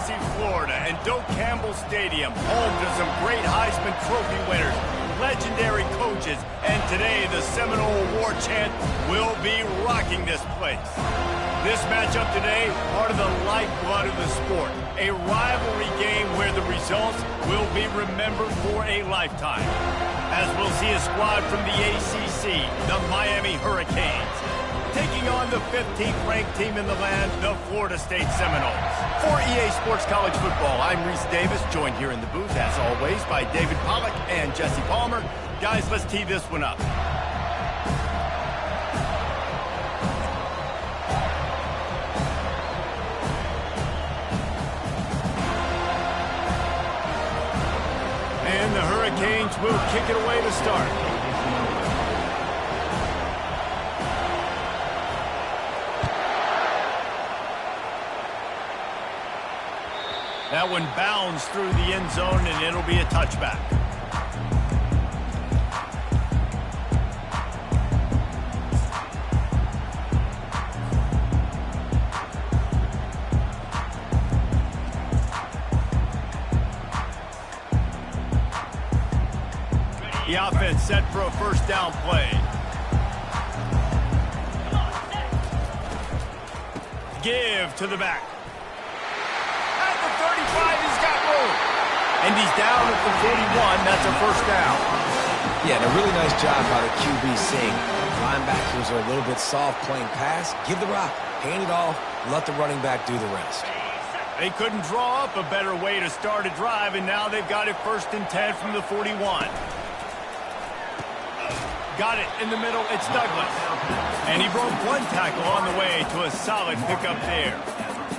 Tallahassee, Florida, and Doak Campbell Stadium, home to some great Heisman Trophy winners, legendary coaches, and today the Seminole Award chant will be rocking this place. This matchup today, part of the lifeblood of the sport, a rivalry game where the results will be remembered for a lifetime. As we'll see a squad from the ACC, the Miami Hurricanes, taking on the 15th ranked team in the land, the Florida State Seminoles. For EA Sports College Football, I'm Reese Davis, joined here in the booth, as always, by David Pollack and Jesse Palmer. Guys, let's tee this one up. And the Hurricanes will kick it away to start. That one bounds through the end zone, and it'll be a touchback. The offense set for a first down play. Give to the back. At the 35, he's got room. And he's down at the 41. That's a first down. Yeah, and a really nice job by the QB seeing linebackers are a little bit soft playing pass. Give the rock, hand it off, let the running back do the rest. They couldn't draw up a better way to start a drive, and now they've got it 1st and 10 from the 41. Got it in the middle. It's Douglas. And he broke one tackle on the way to a solid pickup there.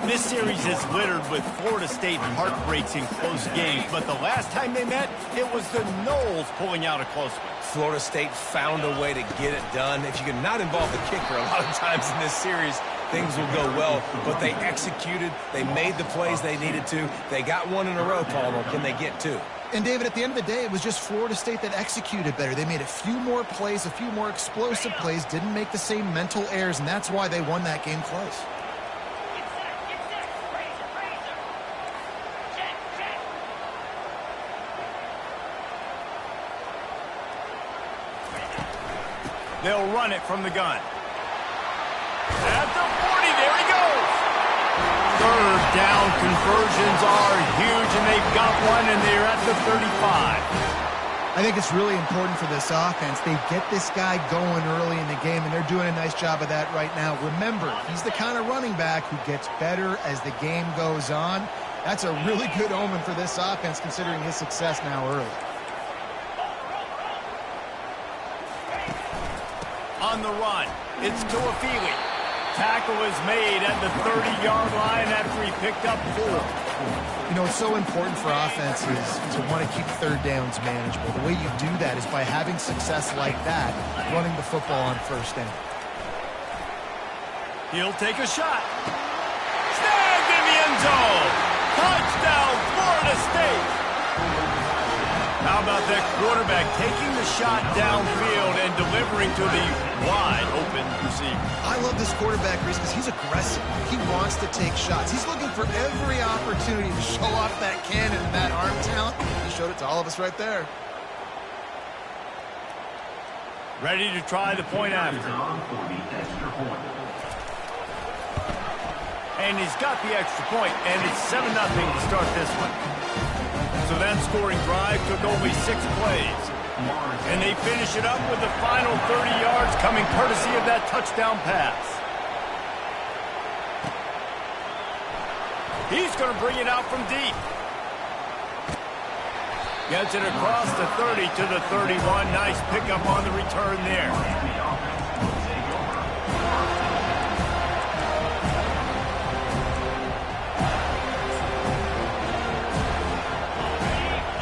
This series is littered with Florida State heartbreaks in close games, but the last time they met, it was the Noles pulling out a close one. Florida State found a way to get it done. If you can not involve the kicker a lot of times in this series, things will go well, but they executed. They made the plays they needed to. They got one in a row, Palmer. Can they get two? And, David, at the end of the day, it was just Florida State that executed better. They made a few more plays, a few more explosive plays, didn't make the same mental errors, and that's why they won that game close. They'll run it from the gun. At the 40, there he goes. Third down conversions are huge, and they've got one, and they're at the 35. I think it's really important for this offense. They get this guy going early in the game, and they're doing a nice job of that right now. Remember, he's the kind of running back who gets better as the game goes on. That's a really good omen for this offense, considering his success now early. On the run, it's Tuafili. Tackle is made at the 30-yard line after he picked up 4. You know, it's so important for offenses to want to keep third downs manageable. The way you do that is by having success like that, running the football on first down. He'll take a shot. Snagged in the end zone. Touchdown, Florida State. How about that quarterback taking the shot downfield and delivering to the wide-open receiver? I love this quarterback, Reese, because he's aggressive. He wants to take shots. He's looking for every opportunity to show off that cannon and that arm talent. He showed it to all of us right there. Ready to try the point after. And he's got the extra point, and it's 7-0 to start this one. So that scoring drive took only 6 plays. And they finish it up with the final 30 yards coming courtesy of that touchdown pass. He's going to bring it out from deep. Gets it across the 30 to the 31. Nice pickup on the return there.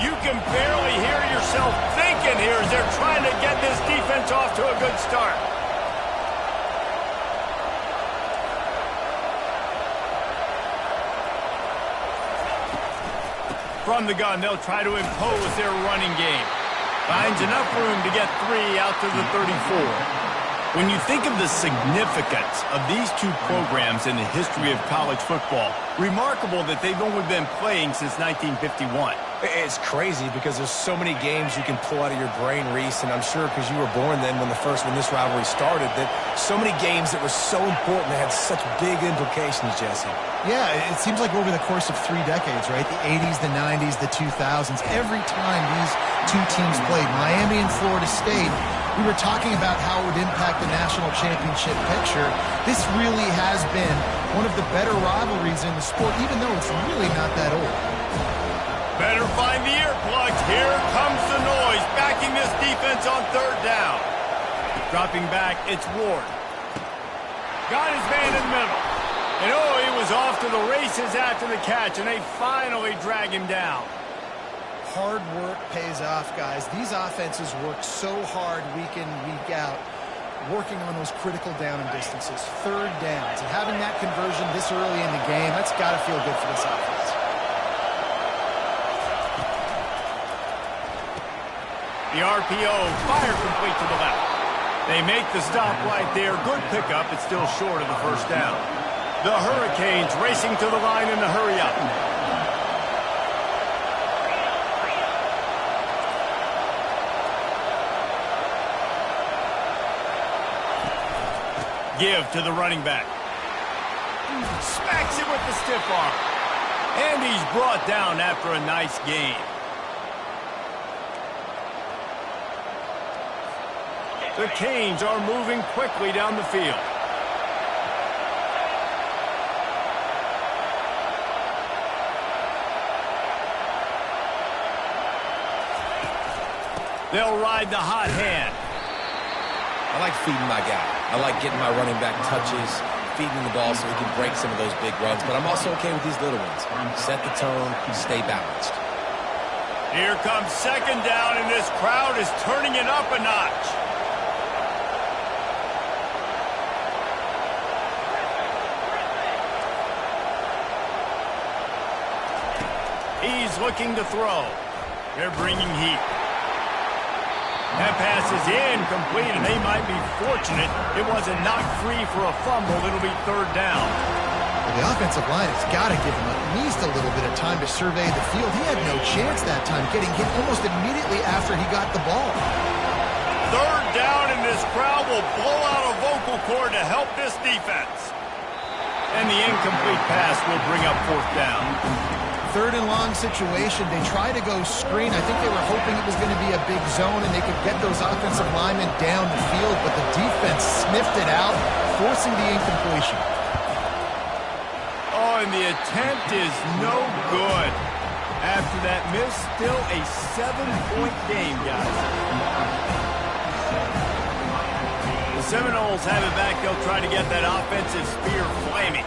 You can barely hear yourself thinking here as they're trying to get this defense off to a good start. From the gun, they'll try to impose their running game. Finds enough room to get 3 out to the 34. When you think of the significance of these two programs in the history of college football, remarkable that they've only been playing since 1951. It's crazy because there's so many games you can pull out of your brain, Reese, and I'm sure because you were born then when this rivalry started, that so many games that were so important, that had such big implications, Jesse. Yeah, it seems like over the course of 3 decades, right? The 80s, the 90s, the 2000s, every time these two teams played, Miami and Florida State, we were talking about how it would impact the national championship picture. This really has been one of the better rivalries in the sport, even though it's really not that old. Better find the earplugs. Here comes the noise, backing this defense on 3rd down. Dropping back, it's Ward. Got his man in the middle. And oh, he was off to the races after the catch, and they finally drag him down. Hard work pays off, guys. These offenses work so hard week in, week out, working on those critical down and distances, 3rd downs. And having that conversion this early in the game, that's got to feel good for this offense. The RPO, fire complete to the left. They make the stop right there. Good pickup. It's still short of the 1st down. The Hurricanes racing to the line in the hurry-up. Give to the running back. Smacks it with the stiff arm. And he's brought down after a nice gain. The Canes are moving quickly down the field. They'll ride the hot hand. I like feeding my guy. I like getting my running back touches, feeding the ball so he can break some of those big runs. But I'm also okay with these little ones. Set the tone, stay balanced. Here comes 2nd down, and this crowd is turning it up a notch. He's looking to throw. They're bringing heat. That pass is incomplete, and they might be fortunate it wasn't knocked free for a fumble. It'll be 3rd down. Well, the offensive line has got to give him at least a little bit of time to survey the field. He had no chance that time, getting hit almost immediately after he got the ball. 3rd down, and this crowd will blow out a vocal cord to help this defense. And the incomplete pass will bring up 4th down. 3rd and long situation. They try to go screen. I think they were hoping it was going to be a big zone and they could get those offensive linemen down the field, but the defense sniffed it out, forcing the incompletion. Oh, and the attempt is no good. After that miss, still a 7-point game, guys. The Seminoles have it back. They'll try to get that offensive spear flaming.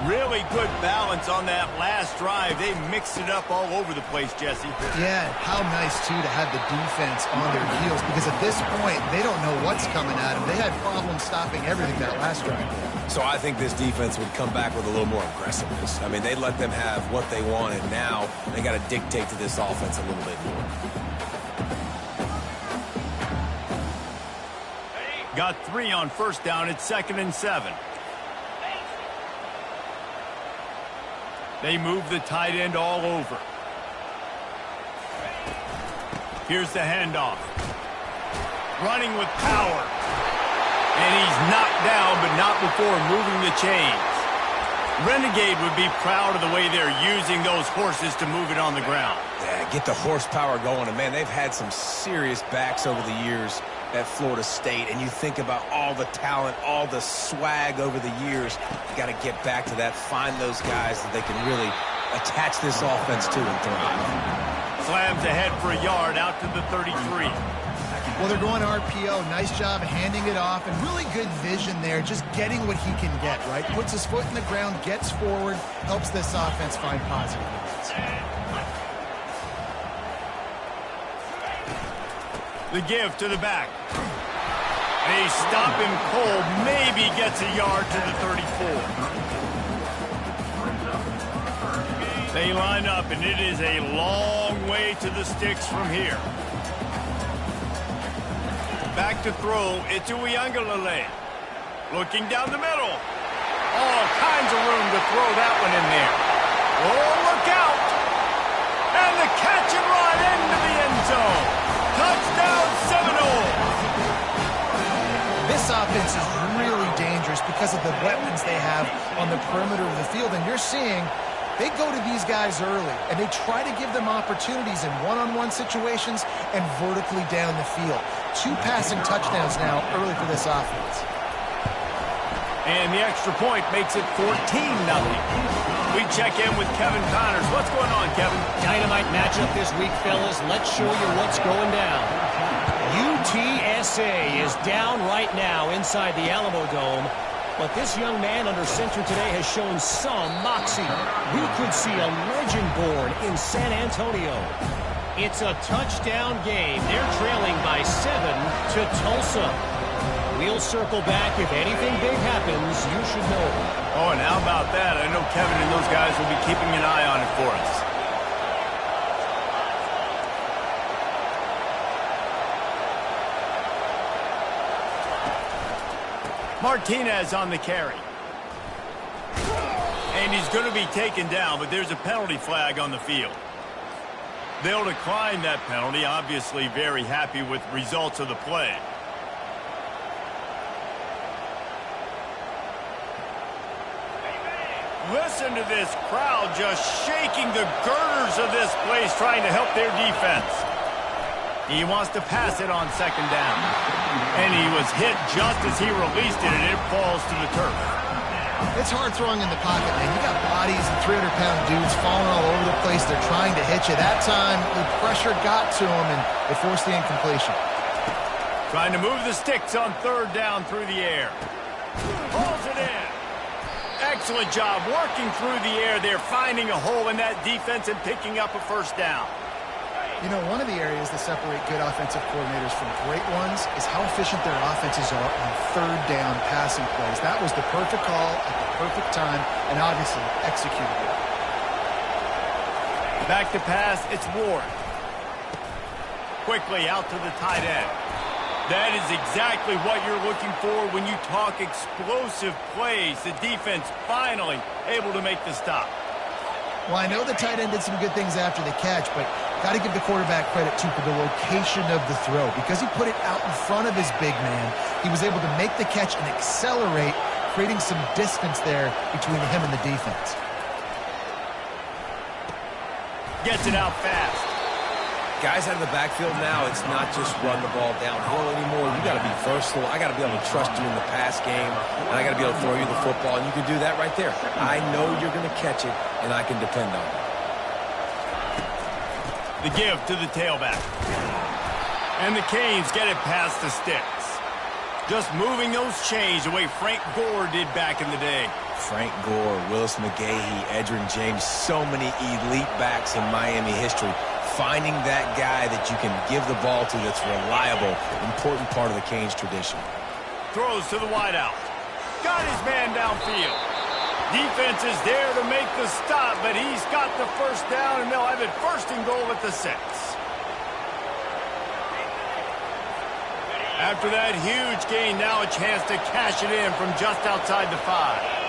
Really good balance on that last drive. They mixed it up all over the place, Jesse. Yeah, how nice, too, to have the defense on their heels, because at this point, they don't know what's coming at them. They had problems stopping everything that last drive. So I think this defense would come back with a little more aggressiveness. I mean, they let them have what they wanted. Now they got to dictate to this offense a little bit more. Got 3 on 1st down. It's 2nd and 7. They move the tight end all over. Here's the handoff. Running with power. And he's knocked down, but not before moving the chains. Renegade would be proud of the way they're using those horses to move it on the ground. Yeah, get the horsepower going. And, man, they've had some serious backs over the years at Florida State, and you think about all the talent, all the swag over the years. You got to get back to that, find those guys that they can really attach this offense to and thrive. Slams ahead for a yard out to the 33. Well, they're going RPO. Nice job handing it off, and really good vision there, just getting what he can get, right? Puts his foot in the ground, gets forward, helps this offense find positive moments. The give to the back. They stop him cold, maybe gets a yard to the 34. They line up, and it is a long way to the sticks from here. Back to throw, it's Uiagalelei. Looking down the middle. All kinds of room to throw that one in there. Oh, look out! And the catch and run into the end zone. Touchdown Seminoles! This offense is really dangerous because of the weapons they have on the perimeter of the field. And you're seeing they go to these guys early, and they try to give them opportunities in one-on-one situations and vertically down the field. 2 passing touchdowns now early for this offense. And the extra point makes it 14-0. We check in with Kevin Connors. What's going on, Kevin? Dynamite matchup this week, fellas. Let's show you what's going down. UTSA is down right now inside the Alamo Dome. But this young man under center today has shown some moxie. We could see a legend born in San Antonio. It's a touchdown game. They're trailing by 7 to Tulsa. We'll circle back. If anything big happens, you should know. Oh, and how about that? I know Kevin and those guys will be keeping an eye on it for us. Martinez on the carry. And he's going to be taken down, but there's a penalty flag on the field. They'll decline that penalty, obviously very happy with results of the play. Listen to this crowd just shaking the girders of this place, trying to help their defense. He wants to pass it on second down. And he was hit just as he released it, and it falls to the turf. It's hard throwing in the pocket, man. You got bodies and 300-pound dudes falling all over the place. They're trying to hit you. That time, the pressure got to him, and they forced the incompletion. Trying to move the sticks on third down through the air. Pulls it in. Excellent job working through the air there, finding a hole in that defense and picking up a first down. You know, one of the areas that separate good offensive coordinators from great ones is how efficient their offenses are on third down passing plays. That was the perfect call at the perfect time and obviously executed it. Back to pass, it's Ward. Quickly out to the tight end. That is exactly what you're looking for when you talk explosive plays. The defense finally able to make the stop. Well, I know the tight end did some good things after the catch, but got to give the quarterback credit, too, for the location of the throw. Because he put it out in front of his big man, he was able to make the catch and accelerate, creating some distance there between him and the defense. Gets it out fast. Guys out of the backfield now, it's not just run the ball downhill anymore. You got to be versatile. I got to be able to trust you in the pass game, and I got to be able to throw you the football, and you can do that right there. I know you're going to catch it, and I can depend on it. The give to the tailback. And the Canes get it past the sticks. Just moving those chains the way Frank Gore did back in the day. Frank Gore, Willis McGahee, Edgerrin James, so many elite backs in Miami history. Finding that guy that you can give the ball to that's reliable, important part of the Canes tradition. Throws to the wideout. Got his man downfield. Defense is there to make the stop, but he's got the first down, and they'll have it first and goal at the 6. After that huge gain, now a chance to cash it in from just outside the 5.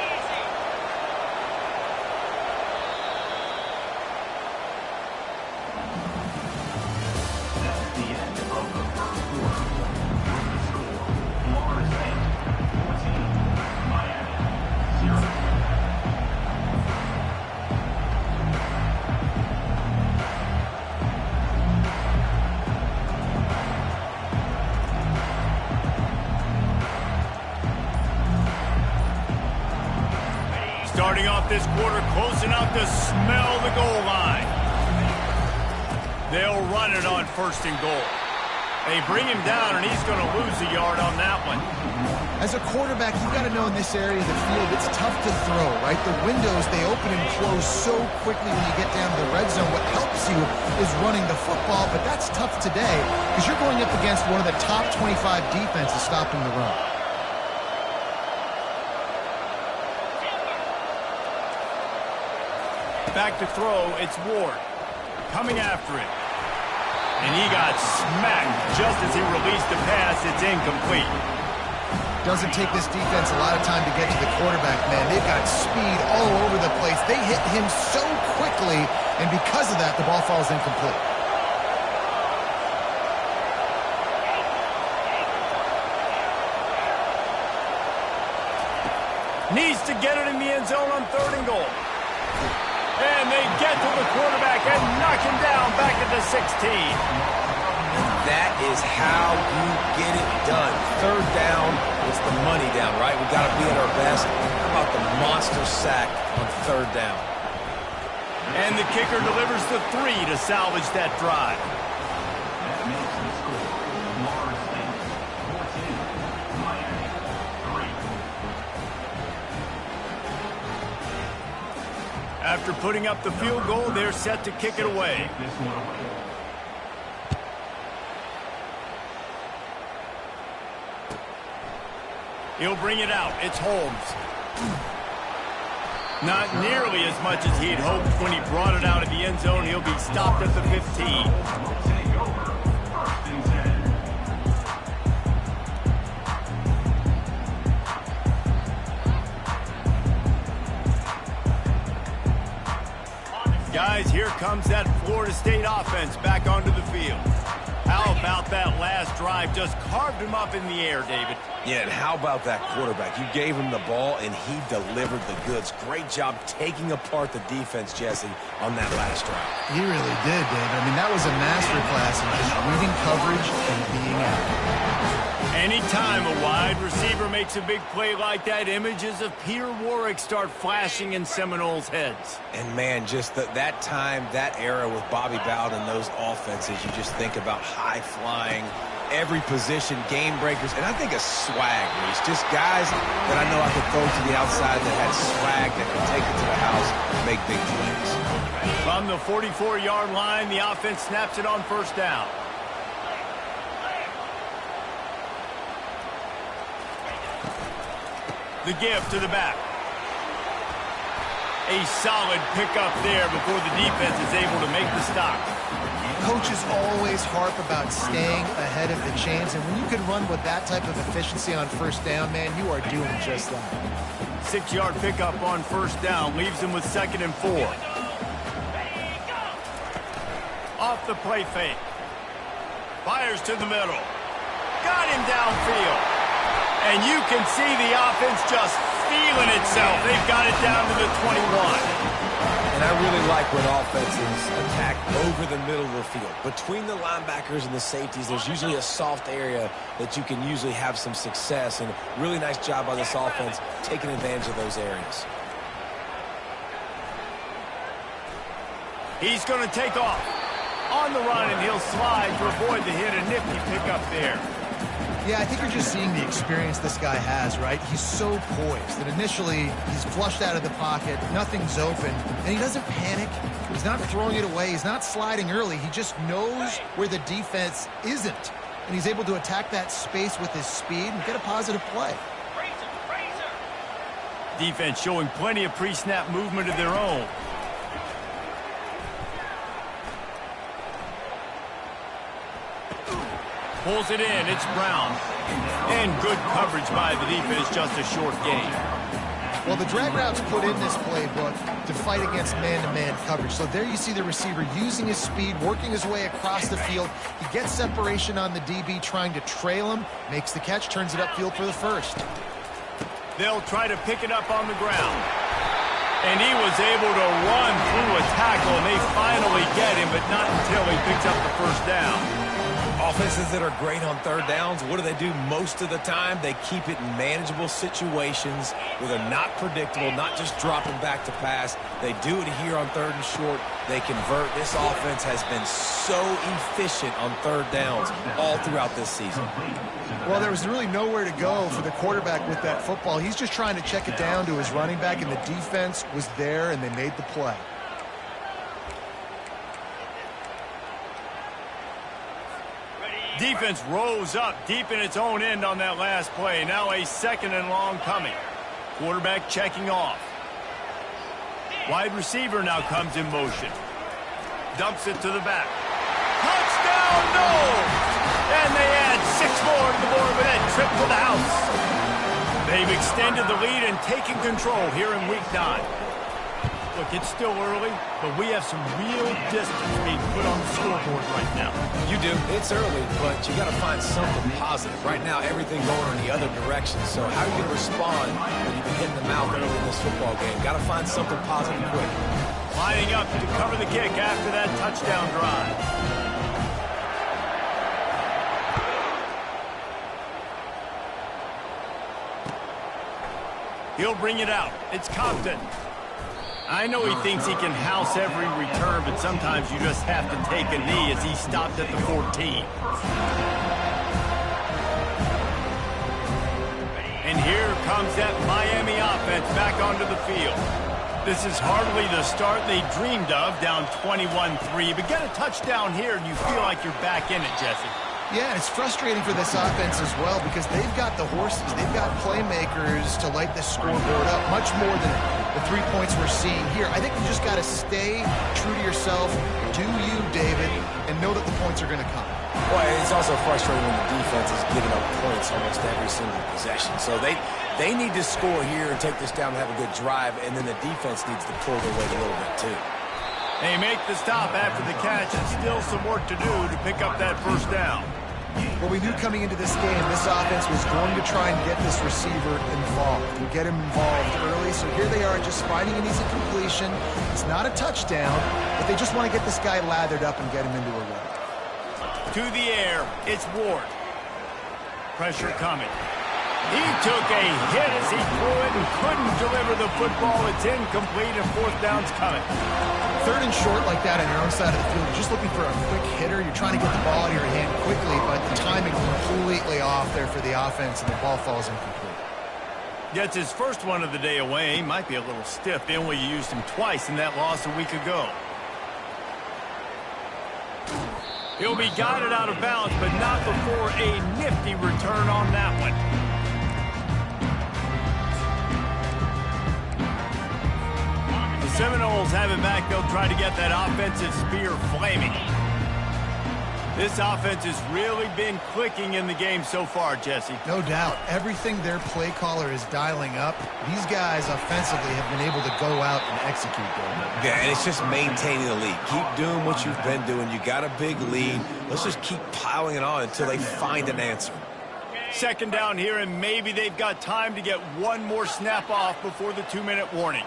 Starting off this quarter close enough to smell the goal line. They'll run it on first and goal. They bring him down, and he's going to lose a yard on that one. As a quarterback, you've got to know in this area of the field, it's tough to throw, right? The windows, they open and close so quickly when you get down to the red zone. What helps you is running the football, but that's tough today because you're going up against one of the top 25 defenses stopping the run. Back to throw, it's Ward. Coming after it. And he got smacked just as he released the pass. It's incomplete. Doesn't take this defense a lot of time to get to the quarterback, man. They've got speed all over the place. They hit him so quickly, and because of that, the ball falls incomplete. Needs to get it in the end zone on 3rd and goal. And they get to the quarterback and knock him down back at the 16. That is how you get it done. 3rd down, it's the money down, right? We've got to be at our best. How about the monster sack on 3rd down? And the kicker delivers the 3 to salvage that drive. After putting up the field goal, they're set to kick it away. He'll bring it out. It's Holmes. Not nearly as much as he'd hoped when he brought it out of the end zone. He'll be stopped at the 15. Guys, here comes that Florida State offense back onto the field. How about that last drive? Just carved him up in the air, David. Yeah, and how about that quarterback? You gave him the ball, and he delivered the goods. Great job taking apart the defense, Jesse, on that last drive. He really did, David. I mean, that was a masterclass in just reading coverage and being out. Anytime a wide receiver makes a big play like that, images of Peter Warrick start flashing in Seminoles' heads. And, man, just that time, that era with Bobby Bowden and those offenses, you just think about high-flying, every position, game breakers, and I think a swag, Reese. Just guys that I know I could throw to the outside that had swag that could take it to the house and make big plays. From the 44-yard line, the offense snaps it on 1st down. The give to the back. A solid pickup there before the defense is able to make the stop. Coaches always harp about staying ahead of the chains, and when you can run with that type of efficiency on 1st down, man, you are doing just that. 6-yard pickup on 1st down leaves them with 2nd and 4. Off the play fake. Fires to the middle. Got him downfield. And you can see the offense just feeling itself. They've got it down to the 21. And I really like when offenses attack over the middle of the field. Between the linebackers and the safeties, there's usually a soft area that you can usually have some success. And really nice job by this offense taking advantage of those areas. He's going to take off. On the run, and he'll slide to avoid the hit. A nifty pickup there. Yeah, I think you're just seeing the experience this guy has, right? He's so poised that initially he's flushed out of the pocket, nothing's open, and he doesn't panic. He's not throwing it away. He's not sliding early. He just knows where the defense isn't, and he's able to attack that space with his speed and get a positive play. Defense showing plenty of pre-snap movement of their own. Pulls it in. It's Brown. And good coverage by the defense, just a short gain. Well, the drag routes put in this playbook to fight against man-to-man coverage. So there you see the receiver using his speed, working his way across the field. He gets separation on the DB, trying to trail him, makes the catch, turns it upfield for the 1st. They'll try to pick it up on the ground. And he was able to run through a tackle, and they finally get him, but not until he picks up the 1st down. Offenses that are great on 3rd downs, what do most of the time? They keep it in manageable situations where they're not predictable, not just dropping back to pass. They do it here on 3rd and short. They convert. This offense has been so efficient on 3rd downs all throughout this season. Well, there was really nowhere to go for the quarterback with that football. He's just trying to check it down to his running back, and the defense was there, and they made the play. Defense rose up deep in its own end on that last play. Now a 2nd and long coming. Quarterback checking off. Wide receiver now comes in motion. Dumps it to the back. Touchdown! touchdown, no! And they add 6 more to the board with that trip to the house. They've extended the lead and taken control here in Week 9. Look, it's still early, but we have some real distance being put on the scoreboard right now. You do. It's early, but you got to find something positive. Right now, everything going in the other direction. So how are you going to respond when you've been hitting the mouth early in this football game? Got to find something positive quick. Lining up to cover the kick after that touchdown drive. He'll bring it out. It's Compton. I know he thinks he can house every return, but sometimes you just have to take a knee as he stopped at the 14. And here comes that Miami offense back onto the field. This is hardly the start they dreamed of, down 21-3. But get a touchdown here, and you feel like you're back in it, Jesse. Yeah, it's frustrating for this offense as well because they've got the horses. They've got playmakers to light this scoreboard up much more than the 3 points we're seeing here. I think you just got to stay true to yourself, do you, David, and know that the points are going to come. Well, it's also frustrating when the defense is giving up points almost every single possession. So they need to score here and take this down and have a good drive, and then the defense needs to pull their weight a little bit too. They make the stop after the catch, and still some work to do to pick up that first down. Well, we knew coming into this game, this offense was going to try and get this receiver involved and get him involved early. So here they are just finding an easy completion. It's not a touchdown, but they just want to get this guy lathered up and get him into a run. To the air, it's Ward. Pressure coming. He took a hit as he threw it and couldn't deliver the football. It's incomplete and fourth down's coming. 3rd and short like that on your own side of the field, you're just looking for a quick hitter. You're trying to get the ball out of your hand quickly, but the timing completely off there for the offense, and the ball falls incomplete. Gets his first one of the day away. He might be a little stiff. They only used him twice in that loss a week ago. He'll be guided out of bounds, but not before a nifty return on that one. The Seminoles have it back. They'll try to get that offensive spear flaming. This offense has really been clicking in the game so far, Jesse. No doubt. Everything their play caller is dialing up, these guys offensively have been able to go out and execute. Yeah, and it's just maintaining the lead. Keep doing what you've been doing. You got a big lead. Let's just keep piling it on until they find an answer. 2nd down here, and maybe they've got time to get one more snap off before the 2-minute warning.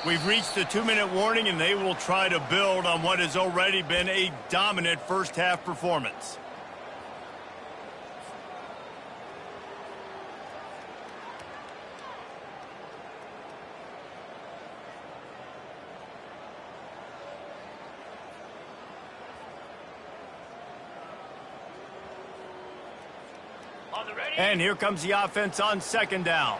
We've reached the 2-minute warning, and they will try to build on what has already been a dominant first-half performance. And here comes the offense on 2nd down.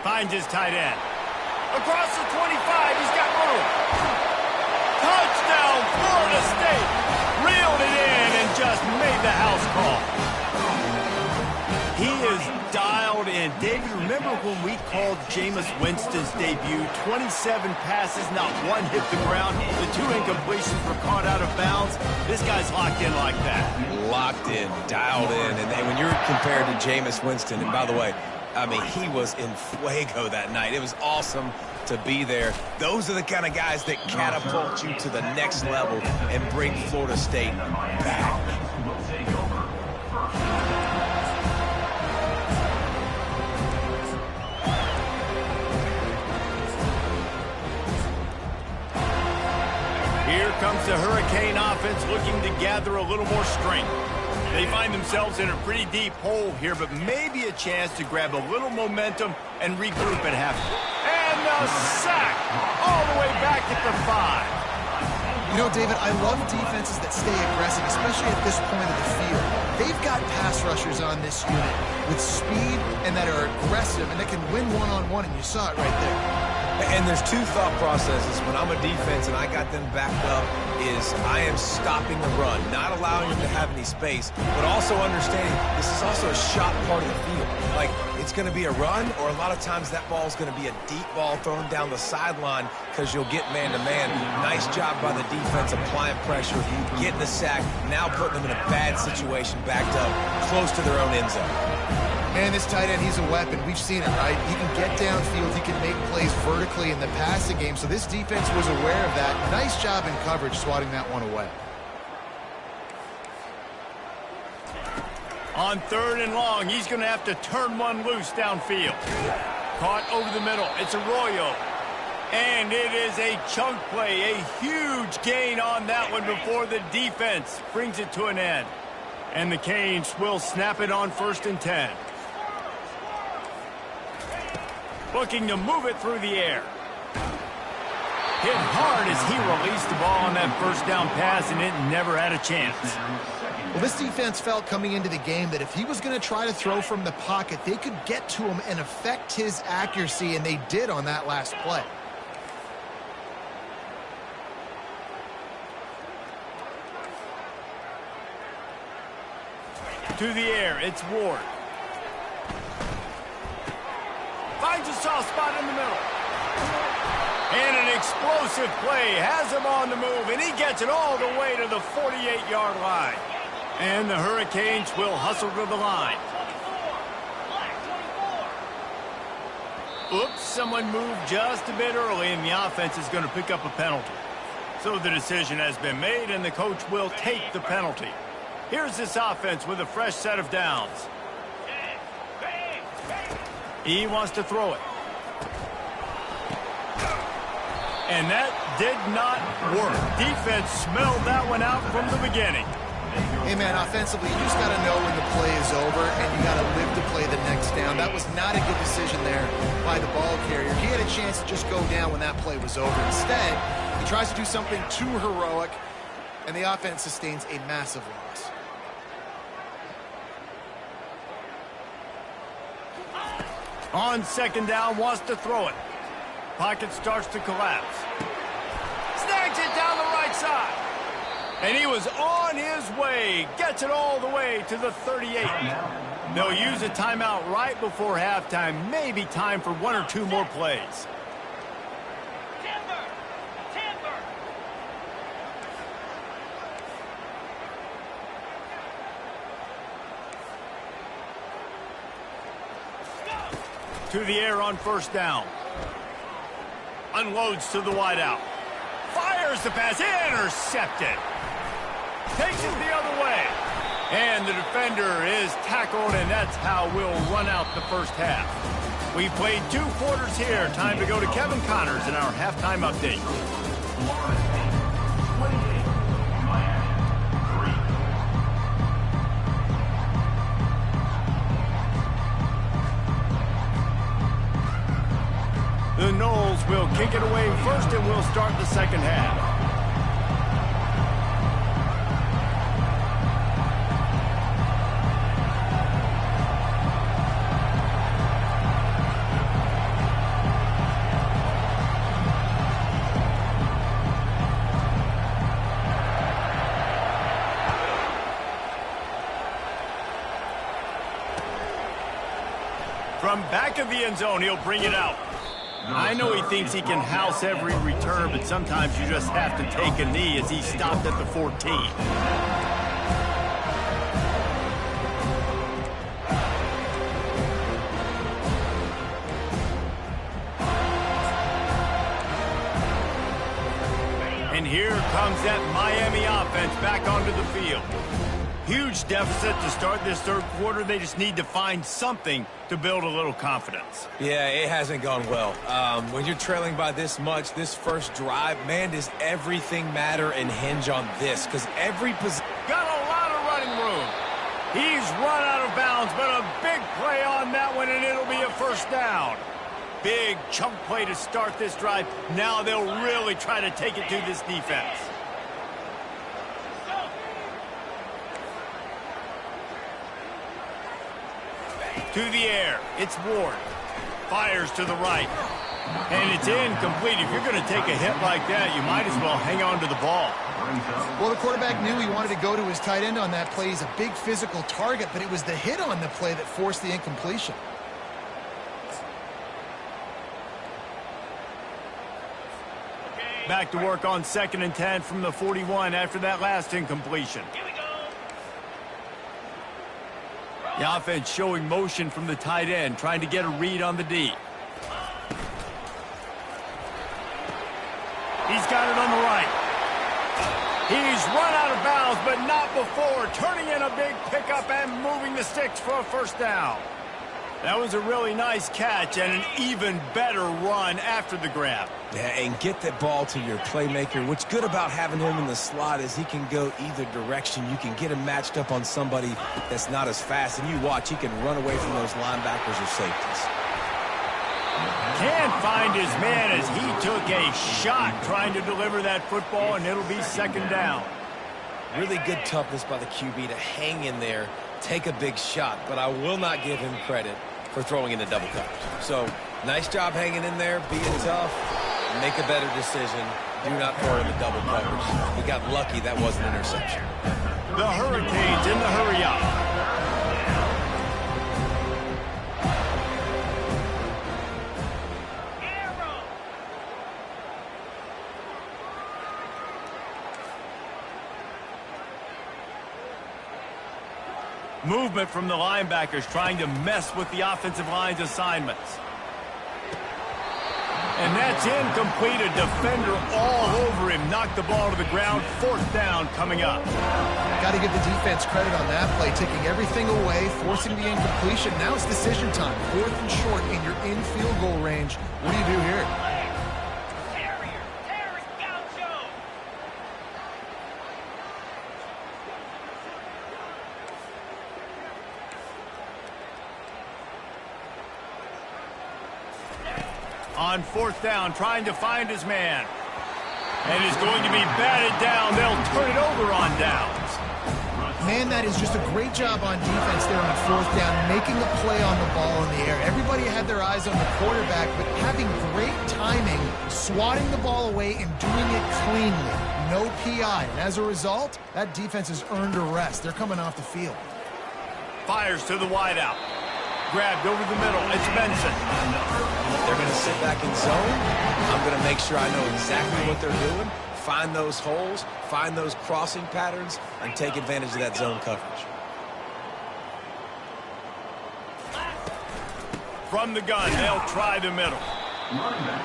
Finds his tight end. Across the 25, he's got room. Touchdown, Florida State. Reeled it in and just made the house call. He is dialed in. David, remember when we called Jameis Winston's debut? 27 passes, not one hit the ground. The 2 incompletions were caught out of bounds. This guy's locked in like that. Locked in, dialed in. And when you're compared to Jameis Winston, and by the way, I mean, he was in fuego that night. It was awesome to be there. Those are the kind of guys that catapult you to the next level and bring Florida State back. Here comes the Hurricane offense looking to gather a little more strength. They find themselves in a pretty deep hole here, but maybe a chance to grab a little momentum and regroup at half. And the sack all the way back at the 5. You know, David, I love defenses that stay aggressive, especially at this point of the field. They've got pass rushers on this unit with speed and that are aggressive and that can win one-on-one, and you saw it right there. And there's two thought processes when I'm a defense and I got them backed up is I am stopping the run, not allowing them to have any space, but also understanding this is also a shot part of the field. Like, it's going to be a run, or a lot of times that ball is going to be a deep ball thrown down the sideline because you'll get man-to-man. Nice job by the defense applying pressure, getting the sack, now putting them in a bad situation backed up close to their own end zone. Man, this tight end, he's a weapon. We've seen it, right? He can get downfield. He can make plays vertically in the passing game. So this defense was aware of that. Nice job in coverage swatting that one away. On 3rd and long, he's going to have to turn one loose downfield. Caught over the middle. It's Arroyo. And it is a chunk play, a huge gain on that one before the defense brings it to an end. And the Canes will snap it on 1st and 10. Looking to move it through the air. Hit hard as he released the ball on that 1st down pass, and it never had a chance. Well, this defense felt coming into the game that if he was going to try to throw from the pocket, they could get to him and affect his accuracy, and they did on that last play. To the air, it's Ward. Finds a soft spot in the middle. And an explosive play has him on the move, and he gets it all the way to the 48-yard line. And the Hurricanes will hustle to the line. Oops, someone moved just a bit early, and the offense is going to pick up a penalty. So the decision has been made, and the coach will take the penalty. Here's this offense with a fresh set of downs. He wants to throw it. And that did not work. Defense smelled that one out from the beginning. Hey, man, offensively, you just got to know when the play is over, and you got to live to play the next down. That was not a good decision there by the ball carrier. He had a chance to just go down when that play was over. Instead, he tries to do something too heroic, and the offense sustains a massive loss. On 2nd down, wants to throw it. Pocket starts to collapse. Snags it down the right side. And he was on his way. Gets it all the way to the 38. They'll use a timeout right before halftime. Maybe time for 1 or 2 more plays. To the air on 1st down. Unloads to the wideout. Fires the pass. Intercepted. Takes it the other way. And the defender is tackled, and that's how we'll run out the first half. We played 2 quarters here. Time to go to Kevin Connors in our halftime update. The Noles will kick it away first, and we'll start the second half. From back of the end zone, he'll bring it out. I know he thinks he can house every return, but sometimes you just have to take a knee as he stopped at the 14. And here comes that Miami offense back onto the field. Huge deficit to start this 3rd quarter. They just need to find something to build a little confidence. Yeah, it hasn't gone well. When you're trailing by this much, this first drive, man, does everything matter and hinge on this? Because every position... Got a lot of running room. He's run out of bounds, but a big play on that one, and it'll be a 1st down. Big chunk play to start this drive. Now they'll really try to take it to this defense. To the air, it's Ward. Fires to the right. And it's incomplete. If you're going to take a hit like that, you might as well hang on to the ball. Well, the quarterback knew he wanted to go to his tight end on that play. He's a big physical target, but it was the hit on the play that forced the incompletion. Back to work on 2nd and 10 from the 41 after that last incompletion. The offense showing motion from the tight end, trying to get a read on the D. He's got it on the right. He's run out of bounds, but not before turning in a big pickup and moving the sticks for a first down. That was a really nice catch and an even better run after the grab. Yeah, and get that ball to your playmaker. What's good about having him in the slot is he can go either direction. You can get him matched up on somebody that's not as fast, and you watch, he can run away from those linebackers or safeties. Can't find his man as he took a shot trying to deliver that football, and it'll be 2nd down. Really good toughness by the QB to hang in there, take a big shot, but I will not give him credit for throwing in the double coverage. So, nice job hanging in there, being tough, make a better decision. Do not throw in the double coverage. We got lucky that wasn't an interception. The Hurricanes in the hurry up. Movement from the linebackers trying to mess with the offensive line's assignments. And that's incomplete. A defender all over him. Knocked the ball to the ground. 4th down coming up. Got to give the defense credit on that play, taking everything away, forcing the incompletion. Now it's decision time. 4th and short, and you're in field goal range. What do you do here? On 4th down, trying to find his man. And is going to be batted down. They'll turn it over on downs. Man, that is just a great job on defense there on 4th down, making a play on the ball in the air. Everybody had their eyes on the quarterback, but having great timing, swatting the ball away and doing it cleanly. No PI. And as a result, that defense has earned a rest. They're coming off the field. Fires to the wideout. Grabbed over the middle. It's Benson. They're going to sit back in zone. I'm going to make sure I know exactly what they're doing, find those holes, find those crossing patterns, and take advantage of that zone coverage. From the gun, they'll try the middle.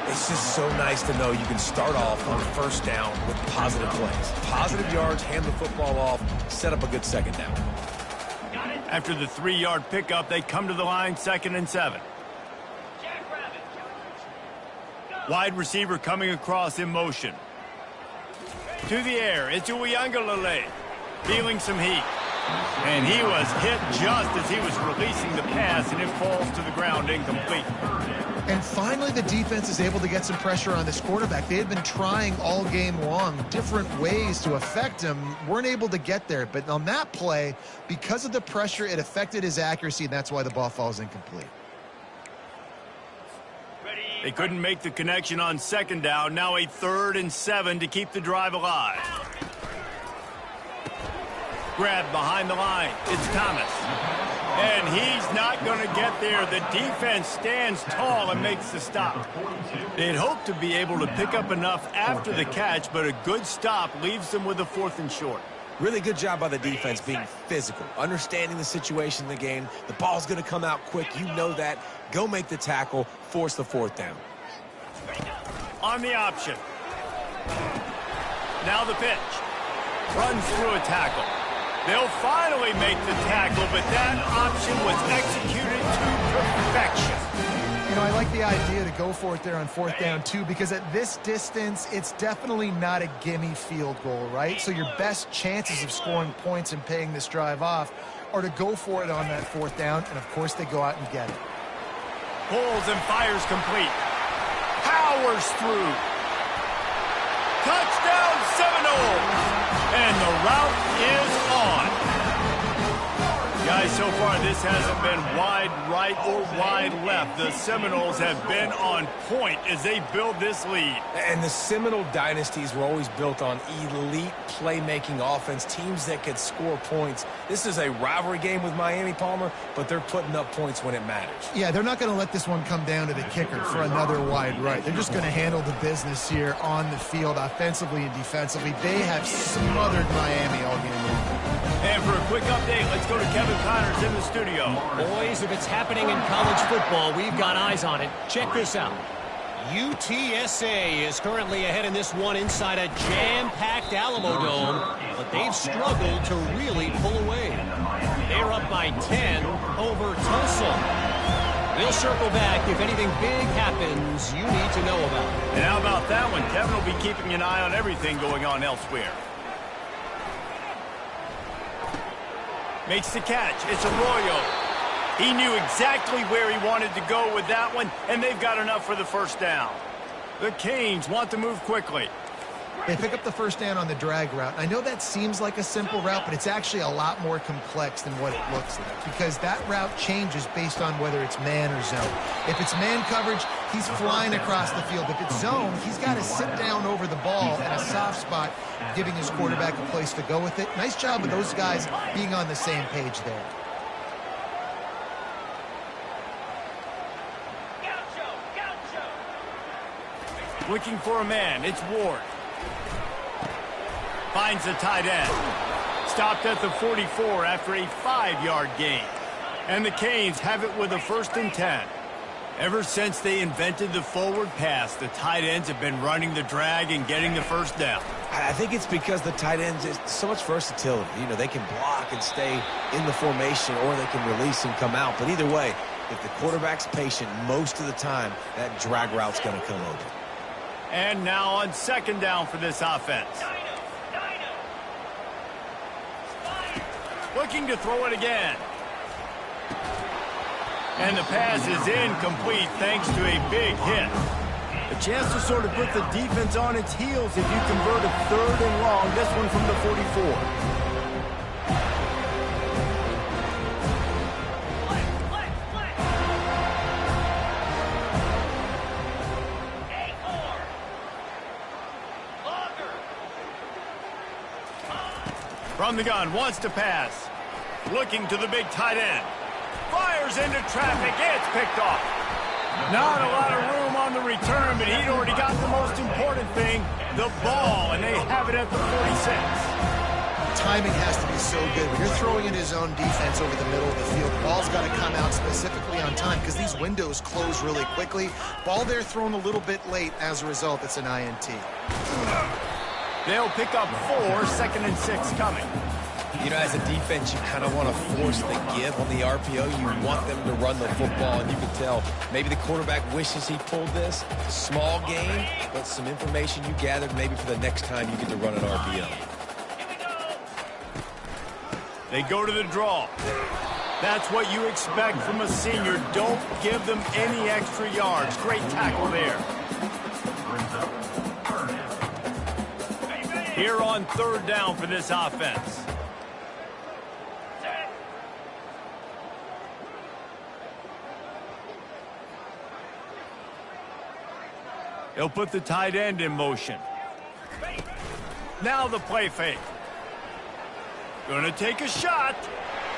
It's just so nice to know you can start off on 1st down with positive plays. Positive yards, hand the football off, set up a good 2nd down. After the 3-yard pickup, they come to the line, 2nd and 7. Wide receiver coming across in motion. To the air, it's Uiagalelei, feeling some heat. And he was hit just as he was releasing the pass, and it falls to the ground incomplete. And finally, the defense is able to get some pressure on this quarterback. They had been trying all game long different ways to affect him, weren't able to get there. But on that play, because of the pressure, it affected his accuracy, and that's why the ball falls incomplete. They couldn't make the connection on 2nd down. Now a 3rd and 7 to keep the drive alive. Grabbed behind the line. It's Thomas. And he's not going to get there. The defense stands tall and makes the stop. They'd hoped to be able to pick up enough after the catch, but a good stop leaves them with a 4th and short. Really good job by the defense being physical, understanding the situation in the game. The ball's going to come out quick. You know that. Go make the tackle, force the 4th down. On the option. Now the pitch. Runs through a tackle. They'll finally make the tackle, but that option was executed to perfection. You know, I like the idea to go for it there on 4th down, too, because at this distance, it's definitely not a gimme field goal, right? So your best chances of scoring points and paying this drive off are to go for it on that 4th down, and, of course, they go out and get it. Pulls and fires complete. Powers through. Touchdown Seminoles! And the route is on. Guys, so far this hasn't been wide right or wide left. The Seminoles have been on point as they build this lead. And the Seminole dynasties were always built on elite playmaking offense, teams that could score points. This is a rivalry game with Miami, Palmer, but they're putting up points when it matters. Yeah, they're not going to let this one come down to the kicker for another wide right. They're just going to handle the business here on the field, offensively and defensively. They have smothered Miami all game long. And for a quick update, let's go to Kevin Connors in the studio. Boys, if it's happening in college football, we've got eyes on it. Check this out. UTSA is currently ahead in this one inside a jam-packed Alamo Dome, but they've struggled to really pull away. They're up by 10 over Tulsa. We'll circle back if anything big happens you need to know about. And how about that one? Kevin will be keeping an eye on everything going on elsewhere. Makes the catch. It's Arroyo. He knew exactly where he wanted to go with that one, and they've got enough for the first down. The Canes want to move quickly. They pick up the first down on the drag route. I know that seems like a simple route, but it's actually a lot more complex than what it looks like because that route changes based on whether it's man or zone. If it's man coverage, he's flying across the field. If it's zone, he's got to sit down over the ball in a soft spot, giving his quarterback a place to go with it. Nice job of those guys being on the same page there. Looking for a man. It's Ward. Finds the tight end. Stopped at the 44 after a 5-yard gain. And the Canes have it with a 1st and 10. Ever since they invented the forward pass, the tight ends have been running the drag and getting the first down. I think it's because the tight ends is so much versatility. You know, they can block and stay in the formation, or they can release and come out. But either way, if the quarterback's patient most of the time, that drag route's going to come over. And now on 2nd down for this offense. Looking to throw it again. And the pass is incomplete thanks to a big hit. A chance to sort of put the defense on its heels if you convert a 3rd and long. This one from the 44. From the gun, wants to pass. Looking to the big tight end. Fires into traffic. It's picked off. Not a lot of room on the return, but he'd already got the most important thing, the ball, and they have it at the 46. Timing has to be so good. When you're throwing in his own defense over the middle of the field, the ball's got to come out specifically on time because these windows close really quickly. Ball there thrown a little bit late. As a result, it's an INT. They'll pick up 4, 2nd and 6 coming. You know, as a defense, you kind of want to force the give on the RPO. You want them to run the football, and you can tell maybe the quarterback wishes he pulled this. Small game, but some information you gathered maybe for the next time you get to run an RPO. They go to the draw. That's what you expect from a senior. Don't give them any extra yards. Great tackle there. Here on 3rd down for this offense. They'll put the tight end in motion. Now the play fake. Gonna take a shot.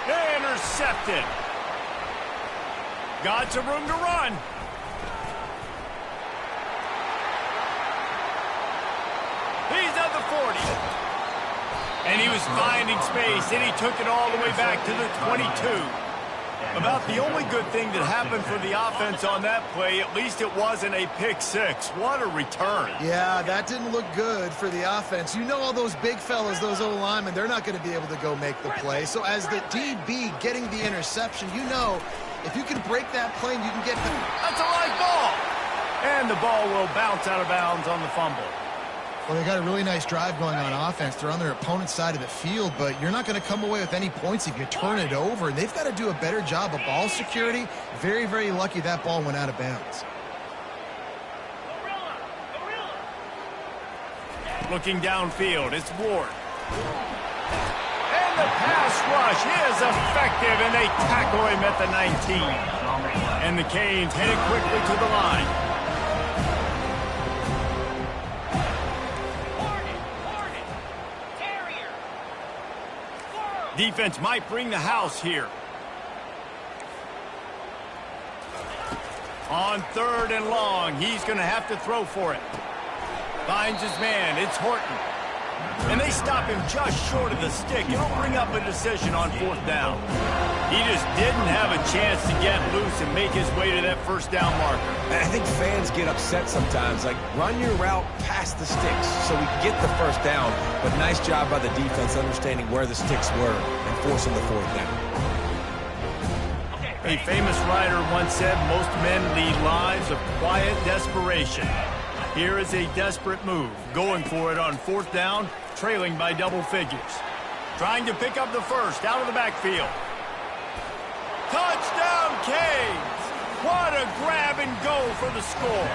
Intercepted. Got some room to run. He's at the 40. And he was finding space, and he took it all the way back to the 22. About the only good thing that happened for the offense on that play, at least it wasn't a pick 6. What a return. Yeah, that didn't look good for the offense. You know all those big fellas, those O-linemen, they're not going to be able to go make the play. So as the DB getting the interception, you know if you can break that play and you can get the... That's a live ball. And the ball will bounce out of bounds on the fumble. Well, they got a really nice drive going on offense. They're on their opponent's side of the field, but you're not going to come away with any points if you turn it over. And they've got to do a better job of ball security. Very, very lucky that ball went out of bounds. Looking downfield, it's Ward. And the pass rush is effective, and they tackle him at the 19. And the Canes headed quickly to the line. Defense might bring the house here. On 3rd and long, he's going to have to throw for it. Finds his man. It's Horton. And they stop him just short of the stick. It'll bring up a decision on 4th down. He just didn't have a chance to get loose and make his way to that first down marker. And I think fans get upset sometimes. Like, run your route past the sticks so we can get the first down. But nice job by the defense understanding where the sticks were and forcing the 4th down. A famous writer once said, most men lead lives of quiet desperation. Here is a desperate move, going for it on 4th down, trailing by double figures. Trying to pick up the first out of the backfield. Touchdown, Canes! What a grab and go for the score.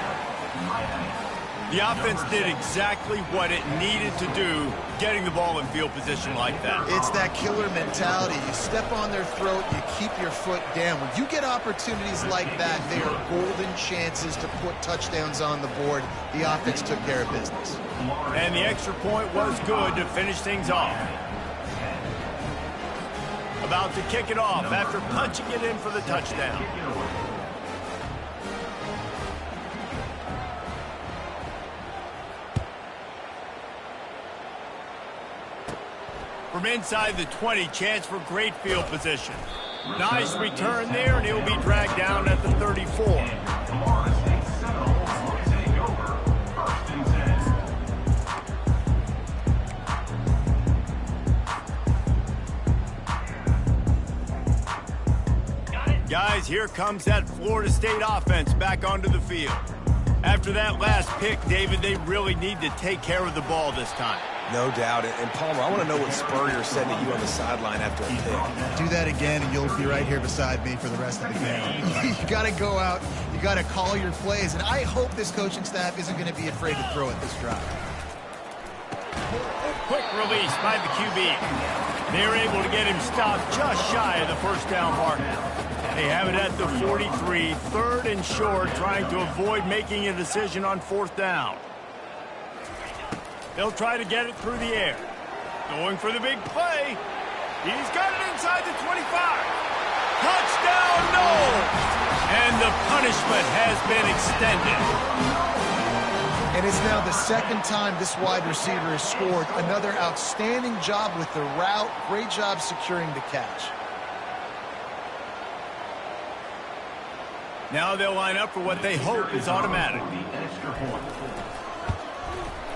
The offense did exactly what it needed to do, getting the ball in field position like that. It's that killer mentality. You step on their throat, you keep your foot down. When you get opportunities like that, they are golden chances to put touchdowns on the board. The offense took care of business. And the extra point was good to finish things off. About to kick it off after punching it in for the touchdown. From inside the 20, chance for great field position. Nice return there, and he'll be dragged down at the 34. Guys, here comes that Florida State offense back onto the field. After that last pick, David, they really need to take care of the ball this time. No doubt. And Palmer, I want to know what Spurrier said to you on the sideline after a pick. Do that again, and you'll be right here beside me for the rest of the game. You got to go out. You got to call your plays, and I hope this coaching staff isn't going to be afraid to throw at this drive. Quick release by the QB. They're able to get him stopped just shy of the first down mark. They have it at the 43, 3rd and short, trying to avoid making a decision on 4th down. They'll try to get it through the air. Going for the big play. He's got it inside the 25. Touchdown, no! And the punishment has been extended. And it's now the 2nd time this wide receiver has scored. Another outstanding job with the route. Great job securing the catch. Now they'll line up for what they hope is automatic.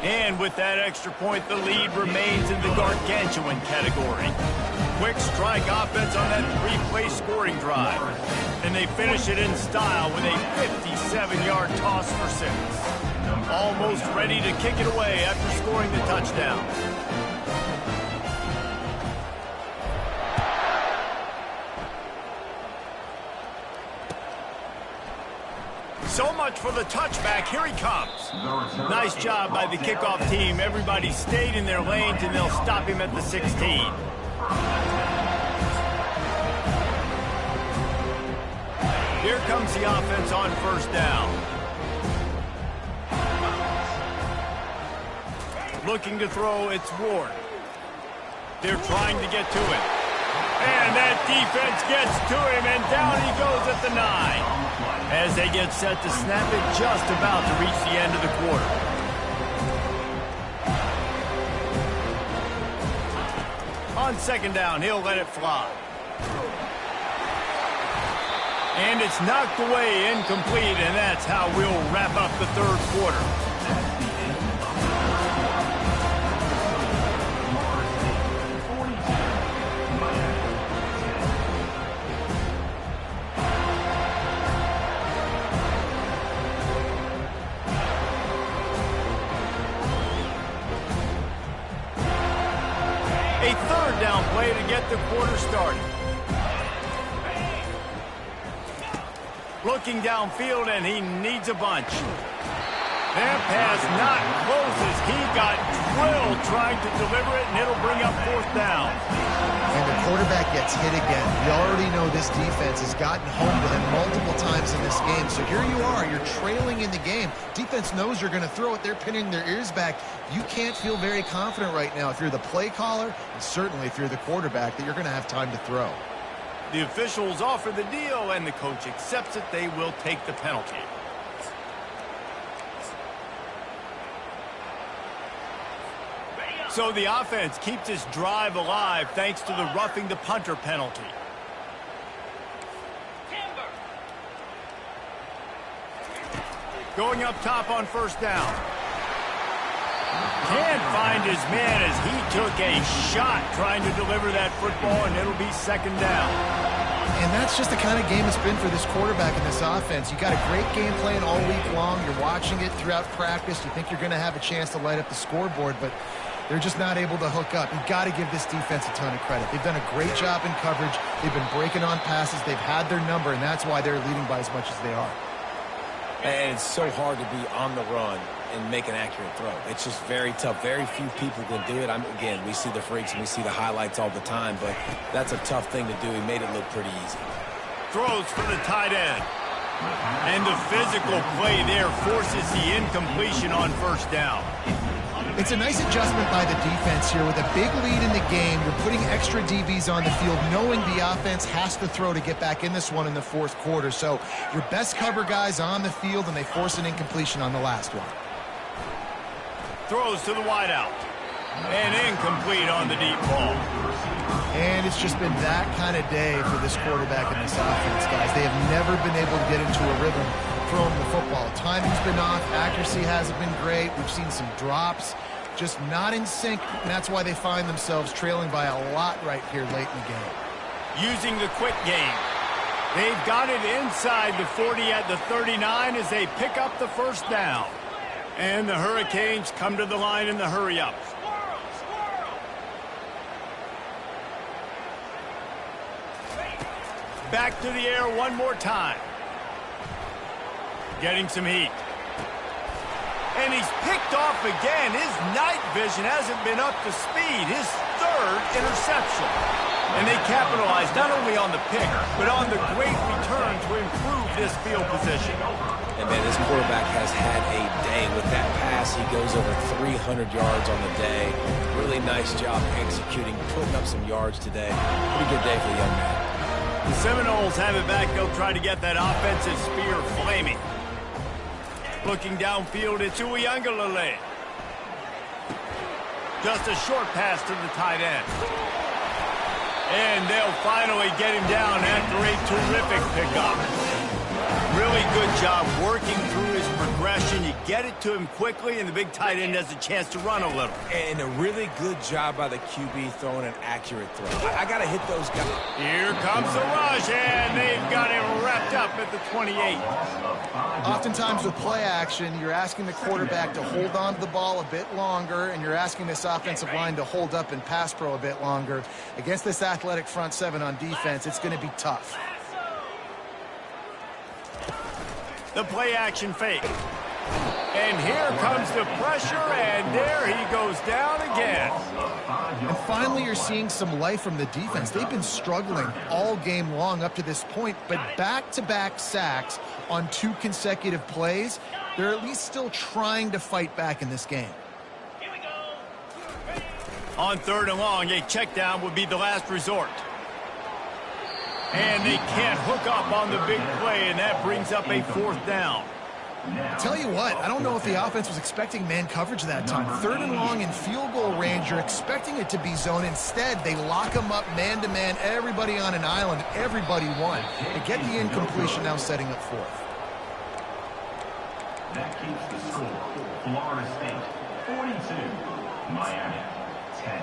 And with that extra point, the lead remains in the gargantuan category. Quick strike offense on that 3-play scoring drive. And they finish it in style with a 57-yard toss for 6. Almost ready to kick it away after scoring the touchdown. So much for the touchback. Here he comes. Nice job by the kickoff team. Everybody stayed in their lanes, and they'll stop him at the 16. Here comes the offense on 1st down. Looking to throw, it's Ward. They're trying to get to it. And that defense gets to him, and down he goes at the 9. As they get set to snap it, just about to reach the end of the quarter. On 2nd down, he'll let it fly. And it's knocked away, incomplete, and that's how we'll wrap up the 3rd quarter. A 3rd down play to get the quarter started. Looking downfield, and he needs a bunch. That pass not close as he got drilled trying to deliver it, and it'll bring up 4th down. And the quarterback gets hit again. We already know this defense has gotten home to him multiple times in this game. So here you are, you're trailing in the game. Defense knows you're going to throw it. They're pinning their ears back. You can't feel very confident right now if you're the play caller, and certainly if you're the quarterback, that you're going to have time to throw. The officials offer the deal, and the coach accepts it. They will take the penalty. So the offense keeps this drive alive thanks to the roughing the punter penalty. Going up top on 1st down. Can't find his man as he took a shot trying to deliver that football, and it'll be 2nd down. And that's just the kind of game it's been for this quarterback in this offense. You got a great game plan all week long. You're watching it throughout practice. You think you're going to have a chance to light up the scoreboard, but they're just not able to hook up. You've got to give this defense a ton of credit. They've done a great job in coverage. They've been breaking on passes. They've had their number, and that's why they're leading by as much as they are. And it's so hard to be on the run and make an accurate throw. It's just very tough. Very few people can do it. Again, we see the freaks and we see the highlights all the time, but that's a tough thing to do. He made it look pretty easy. Throws for the tight end. And the physical play there forces the incompletion on 1st down. It's a nice adjustment by the defense here. With a big lead in the game, you're putting extra DBs on the field, knowing the offense has to throw to get back in this one in the 4th quarter. So your best cover guys on the field, and they force an incompletion on the last one. Throws to the wideout. And incomplete on the deep ball. And it's just been that kind of day for this quarterback and this offense, guys. They have never been able to get into a rhythm throwing the football. Timing's been off. Accuracy hasn't been great. We've seen some drops. Just not in sync, and that's why they find themselves trailing by a lot right here late in the game. Using the quick game. They've got it inside the 40 at the 39 as they pick up the 1st down. And the Hurricanes come to the line in the hurry-up. Back to the air one more time. Getting some heat. And he's picked off again. His night vision hasn't been up to speed. His 3rd interception. And they capitalize not only on the pick, but on the great return to improve this field position. And, man, this quarterback has had a day. With that pass, he goes over 300 yards on the day. Really nice job executing, putting up some yards today. Pretty good day for the young man. The Seminoles have it back. They'll try to get that offensive spear flaming. Looking downfield, it's Uiagalelei. Just a short pass to the tight end. And they'll finally get him down after a terrific pickup. Really good job working through his progression. You get it to him quickly, and the big tight end has a chance to run a little. And a really good job by the QB throwing an accurate throw. I got to hit those guys. Here comes the rush, and they've got him wrapped up at the 28. Oftentimes with play action, you're asking the quarterback to hold on to the ball a bit longer, and you're asking this offensive line to hold up and pass pro a bit longer. Against this athletic front 7 on defense, it's going to be tough. The play action fake. And here comes the pressure, and there he goes down again. And finally, you're seeing some life from the defense. They've been struggling all game long up to this point, but back-to-back sacks on 2 consecutive plays, they're at least still trying to fight back in this game. On 3rd and long, a check down would be the last resort. And they can't hook up on the big play, and that brings up a 4th down. Tell you what, I don't know if the offense was expecting man coverage that time. 3rd and long in field goal range, you're expecting it to be zone. Instead, they lock them up man-to-man, everybody on an island, everybody won. They get the incompletion, now setting up 4th. That keeps the score. Florida State, 42. Miami, 10.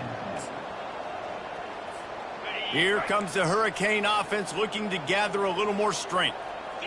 Here comes the Hurricane offense looking to gather a little more strength.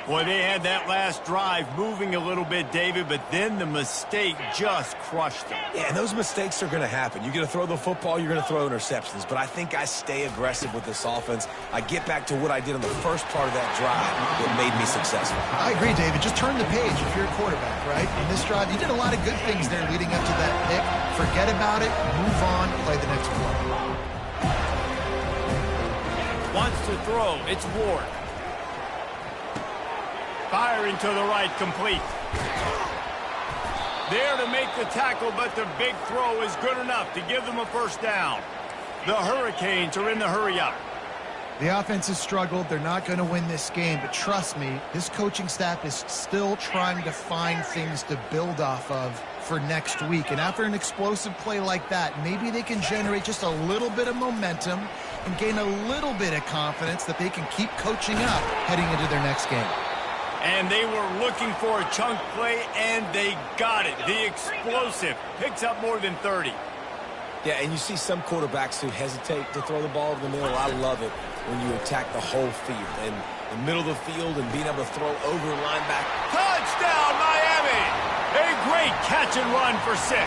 Boy, they had that last drive moving a little bit, David, but then the mistake just crushed them. Yeah, and those mistakes are going to happen. You're going to throw the football, you're going to throw interceptions. But I think I stay aggressive with this offense. I get back to what I did in the first part of that drive that made me successful. I agree, David. Just turn the page if you're a quarterback, right? In this drive, you did a lot of good things there leading up to that pick. Forget about it, move on, play the next play. Wants to throw. It's Ward. Firing to the right, complete. There to make the tackle, but the big throw is good enough to give them a first down. The Hurricanes are in the hurry-up. The offense has struggled. They're not going to win this game, but trust me, this coaching staff is still trying to find things to build off of for next week. And after an explosive play like that, maybe they can generate just a little bit of momentum and gain a little bit of confidence that they can keep coaching up heading into their next game. And they were looking for a chunk play, and they got it. The explosive picks up more than 30. Yeah, and you see some quarterbacks who hesitate to throw the ball over the middle. I love it when you attack the whole field. And the middle of the field and being able to throw over linebacker. Touchdown, Miami! A great catch and run for 6.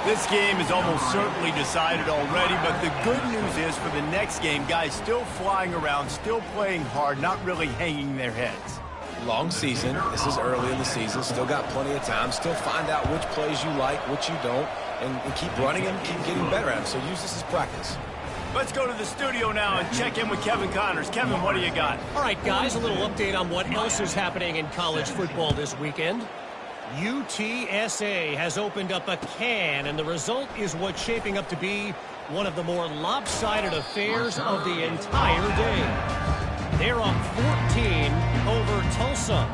This game is almost certainly decided already, but the good news is for the next game, guys still flying around, still playing hard, not really hanging their heads. Long season. This is early in the season. Still got plenty of time. Still find out which plays you like, which you don't, and keep running them, keep getting better at them. So use this as practice. Let's go to the studio now and check in with Kevin Connors. Kevin, what do you got? All right, guys, a little update on what else is happening in college football this weekend. UTSA has opened up a can, and the result is what's shaping up to be one of the more lopsided affairs of the entire day. They're up 14 over Tulsa.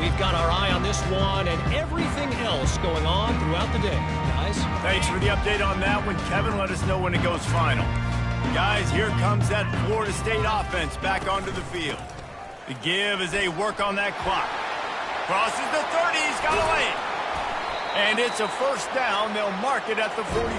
We've got our eye on this one and everything else going on throughout the day, guys. Thanks for the update on that one, Kevin. Let us know when it goes final. Guys, here comes that Florida State offense back onto the field. The give as they work on that clock. Crosses the 30, he's got away. And it's a first down. They'll mark it at the 44.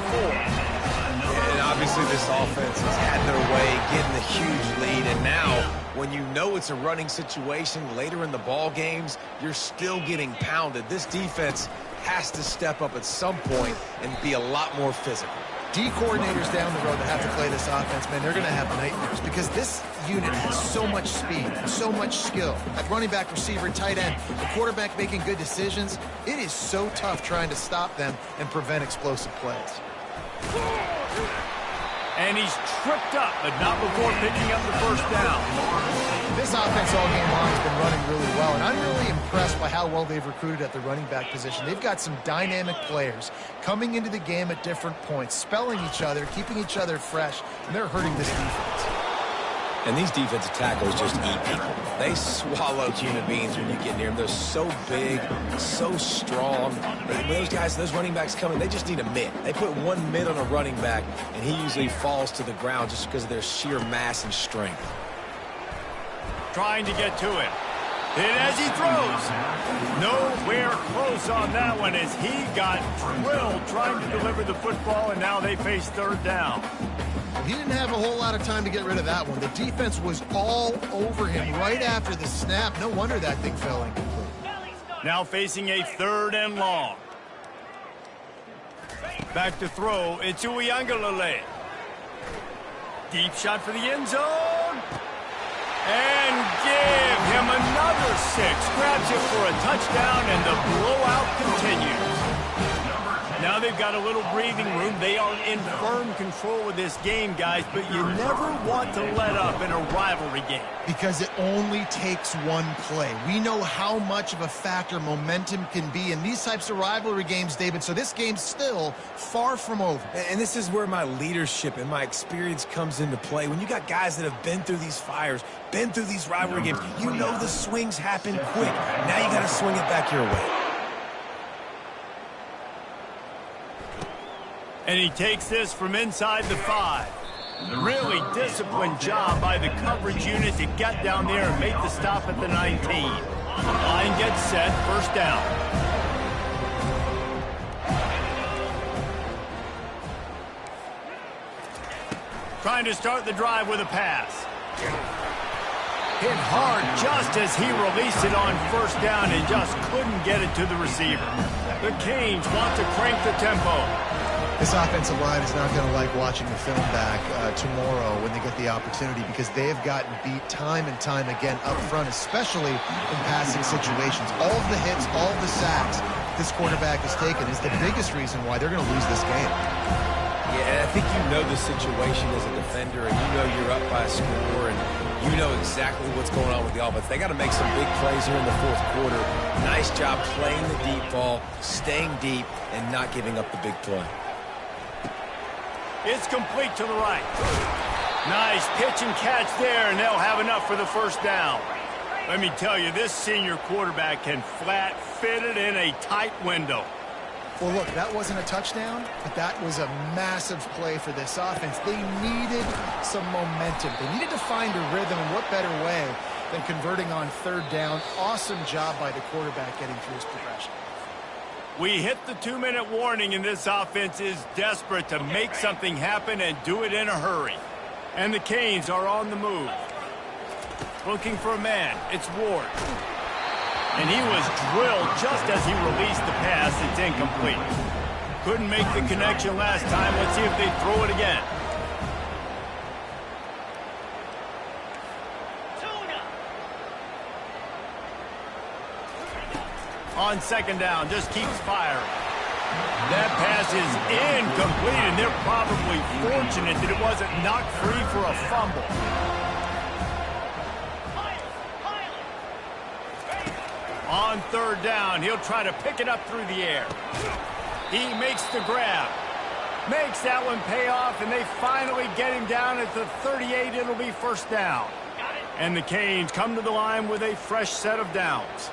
And obviously this offense has had their way getting the huge lead. And now, when you know it's a running situation later in the ball games, you're still getting pounded. This defense has to step up at some point and be a lot more physical. D coordinators down the road that have to play this offense, man, they're going to have nightmares because this unit has so much speed and so much skill. At running back, receiver, tight end, the quarterback making good decisions. It is so tough trying to stop them and prevent explosive plays. And he's tripped up, but not before picking up the first down. This offense all game long has been running really well, and I'm really impressed by how well they've recruited at the running back position. They've got some dynamic players coming into the game at different points, spelling each other, keeping each other fresh, and they're hurting this defense. And these defensive tackles just eat people. They swallow human beings when you get near them. They're so big, so strong. When those guys, those running backs come in, they just need a mid. They put one mid on a running back, and he usually falls to the ground just because of their sheer mass and strength. Trying to get to it. And as he throws, nowhere close on that one as he got drilled trying to deliver the football, and now they face third down. He didn't have a whole lot of time to get rid of that one. The defense was all over him right after the snap. No wonder that thing fell incomplete. Now facing a third and long. Back to throw. It's Uiagalelei. Deep shot for the end zone. And give him another 6. Grabs it for a touchdown, and the blowout continues. Now they've got a little breathing room. They are in firm control of this game, guys, but you never want to let up in a rivalry game. Because it only takes one play. We know how much of a factor momentum can be in these types of rivalry games, David, so this game's still far from over. And this is where my leadership and my experience comes into play. When you got guys that have been through these fires, been through these rivalry games, you know the swings happen quick. Now you got to swing it back your way. And he takes this from inside the 5. Really disciplined job by the coverage unit to get down there and make the stop at the 19. Line gets set, first down. Trying to start the drive with a pass. Hit hard just as he released it on first down and just couldn't get it to the receiver. The Canes want to crank the tempo. This offensive line is not going to like watching the film back tomorrow when they get the opportunity, because they have gotten beat time and time again up front, especially in passing situations. All of the hits, all of the sacks this quarterback has taken is the biggest reason why they're going to lose this game. Yeah, and I think you know the situation as a defender, and you know you're up by a score, and you know exactly what's going on with the offense. They got to make some big plays here in the fourth quarter. Nice job playing the deep ball, staying deep, and not giving up the big play. It's complete to the right. Nice pitch and catch there, and they'll have enough for the first down. Let me tell you, this senior quarterback can flat fit it in a tight window. Well, look, that wasn't a touchdown, but that was a massive play for this offense. They needed some momentum. They needed to find a rhythm, and what better way than converting on third down. Awesome job by the quarterback getting through his progression. We hit the 2-minute warning, and this offense is desperate to make something happen and do it in a hurry. And the Canes are on the move. Looking for a man. It's Ward. And he was drilled just as he released the pass. It's incomplete. Couldn't make the connection last time. Let's see if they throw it again. On second down, just keeps firing. That pass is incomplete, and they're probably fortunate that it wasn't knocked free for a fumble. On third down, he'll try to pick it up through the air. He makes the grab. Makes that one pay off, and they finally get him down at the 38. It'll be first down. And the Canes come to the line with a fresh set of downs.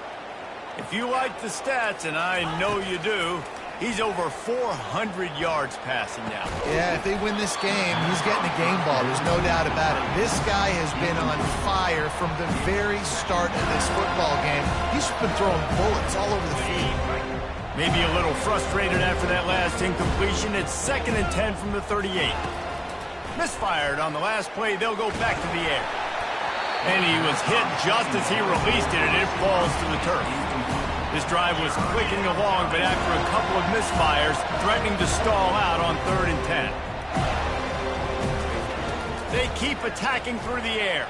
If you like the stats, and I know you do, he's over 400 yards passing now. Yeah, if they win this game, he's getting a game ball. There's no doubt about it. This guy has been on fire from the very start of this football game. He's been throwing bullets all over the field. Maybe a little frustrated after that last incompletion. It's 2nd and 10 from the 38. Misfired on the last play. They'll go back to the air. And he was hit just as he released it, and it falls to the turf. This drive was clicking along, but after a couple of misfires, threatening to stall out on 3rd and 10. They keep attacking through the air.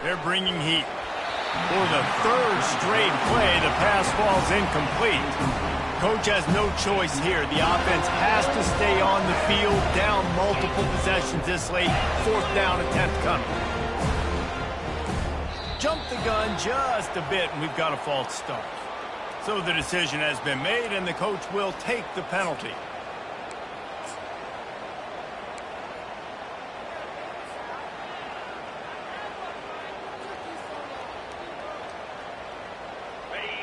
They're bringing heat. For the 3rd straight play, the pass falls incomplete. Coach has no choice here. The offense has to stay on the field, down multiple possessions this late. 4th down attempt coming. Jump the gun just a bit, and we've got a false start. So the decision has been made, and the coach will take the penalty.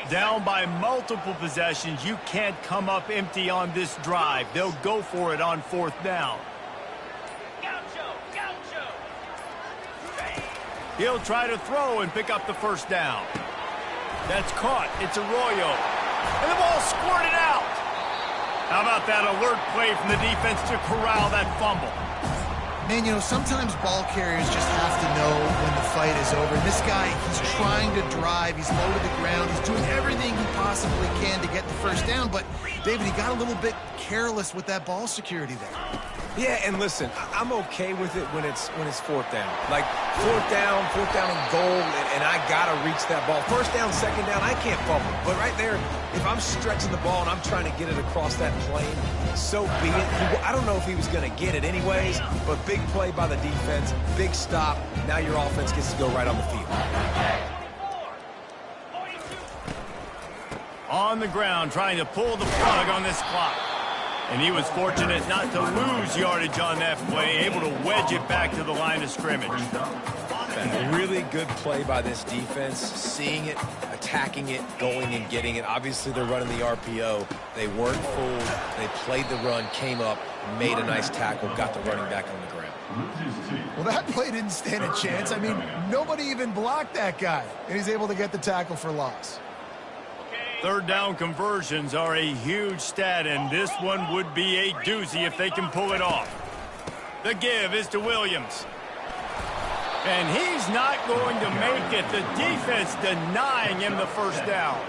Down by multiple possessions, you can't come up empty on this drive. They'll go for it on 4th down. He'll try to throw and pick up the first down. That's caught. It's Arroyo. And the ball squirted out. How about that alert play from the defense to corral that fumble? Man, you know, sometimes ball carriers just have to know when the fight is over. And this guy, he's trying to drive. He's low to the ground. He's doing everything he possibly can to get the first down. But, David, he got a little bit careless with that ball security there. Yeah, and listen, I'm okay with it when it's 4th down. Like, 4th down and goal, and I got to reach that ball. 1st down, 2nd down, I can't fumble. But right there, if I'm stretching the ball and I'm trying to get it across that plane, so be it. I don't know if he was going to get it anyways, but big play by the defense, big stop. Now your offense gets to go right on the field. On the ground, trying to pull the plug on this clock. And he was fortunate not to lose yardage on that play, able to wedge it back to the line of scrimmage. A really good play by this defense, seeing it, attacking it, going and getting it. Obviously, they're running the RPO. They weren't fooled. They played the run, came up, made a nice tackle, got the running back on the ground. Well, that play didn't stand a chance. I mean, nobody even blocked that guy, and he's able to get the tackle for loss. 3rd down conversions are a huge stat, and this one would be a doozy if they can pull it off. The give is to Williams. And he's not going to make it. The defense denying him the first down.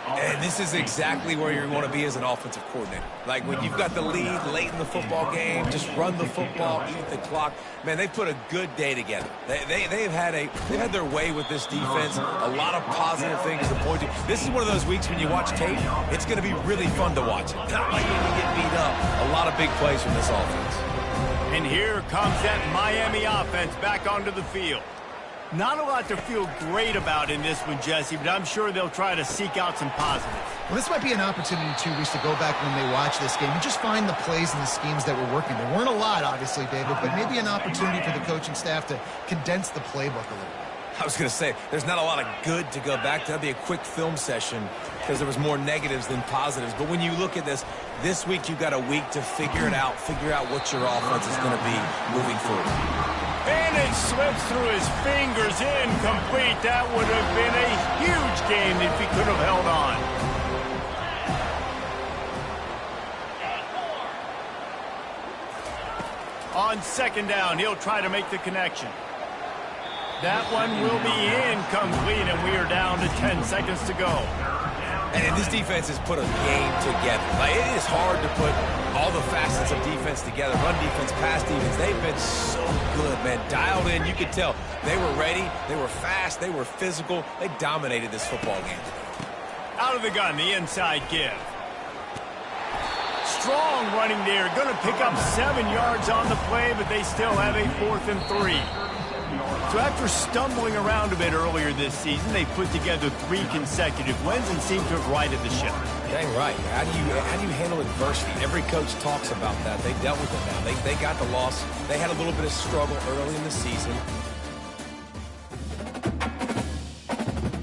And this is exactly where you want to be as an offensive coordinator. Like when you've got the lead late in the football game, just run the football, eat the clock. Man, they put a good day together. They've had their way with this defense. A lot of positive things to point to. This is one of those weeks when you watch tape, it's going to be really fun to watch. Not like when you get beat up. A lot of big plays from this offense. And here comes that Miami offense back onto the field. Not a lot to feel great about in this one, Jesse, but I'm sure they'll try to seek out some positives. Well, this might be an opportunity, too, Reese, to go back when they watch this game and just find the plays and the schemes that were working. There weren't a lot, obviously, David, but maybe an opportunity for the coaching staff to condense the playbook a little. I was going to say, there's not a lot of good to go back to. That'd be a quick film session because there was more negatives than positives. But when you look at this week you've got a week to figure it out, figure out what your offense is going to be moving forward. And it slips through his fingers, incomplete. That would have been a huge game if he could have held on. On second down, he'll try to make the connection. That one will be incomplete, and we are down to 10 seconds to go. And this defense has put a game together. Like, it is hard to put all the facets of defense together. Run defense, pass defense. They've been so good, man. Dialed in. You could tell they were ready. They were fast. They were physical. They dominated this football game. Out of the gun, the inside give. Strong running there. Going to pick up 7 yards on the play, but they still have a 4th and 3. So after stumbling around a bit earlier this season, they put together 3 consecutive wins and seem to have righted the ship. Dang right. How do you handle adversity? Every coach talks about that. They dealt with it now. They got the loss. They had a little bit of struggle early in the season.